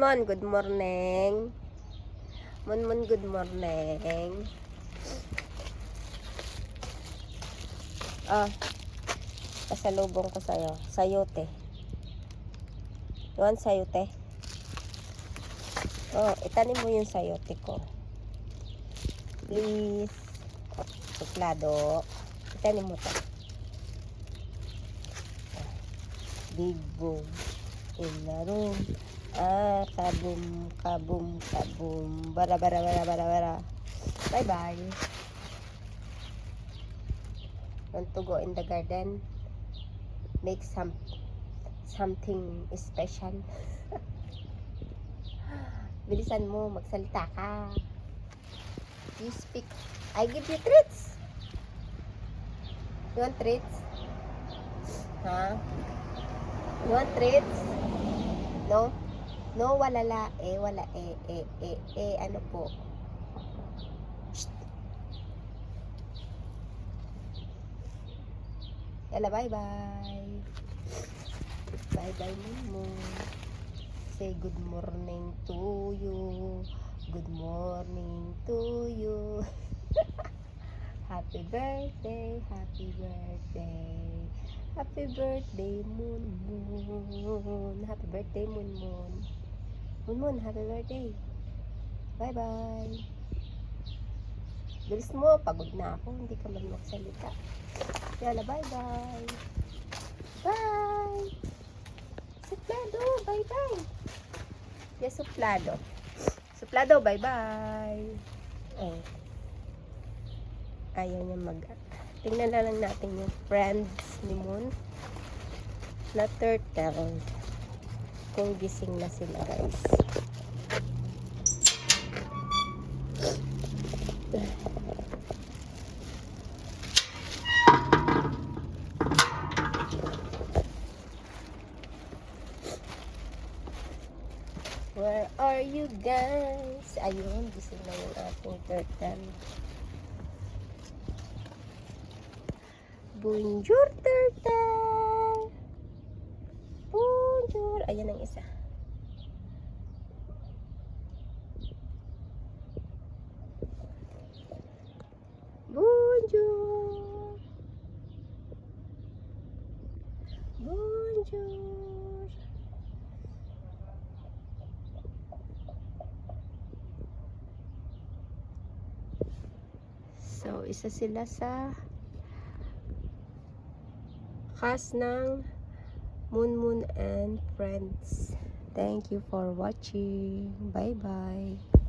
Good morning. Mon, good morning. Pasalubong ko sa'yo. Sayote. You want sayote? Itanim mo yung sayote ko. Please. Suplado. Itanim mo to. Big boom in the room. Kabum, kabum, kabum. Bara. Bye bye. Want to go in the garden? Make something special. Bilisan mo, magsalita ka. You speak. I give you treats. You want treats? Huh? You want treats? No? No, wala ano po? Shh. Yala, bye-bye. Bye-bye, Momo. Say good morning to you. Good morning to you. Happy birthday, happy birthday. Happy birthday, Moon. Happy birthday, Moon. Moon, happy birthday. Bye-bye. Bilis mo, pagod na ako. Hindi ka man magsalita. Yala, bye-bye. Bye! Suplado, bye-bye. Yes, suplado. Suplado, bye-bye. Ayaw niya tingnan na lang natin yung friends ni Moon na turtle. Kung gising na sila, guys. Where are you guys? Ayun, gising na yung ating turtle. Bonjour, turtle! Bonjour! Ayan ang isa. Bonjour! Bonjour! So, isa sila sa cast ng Moon and Friends. Thank you for watching. Bye-bye.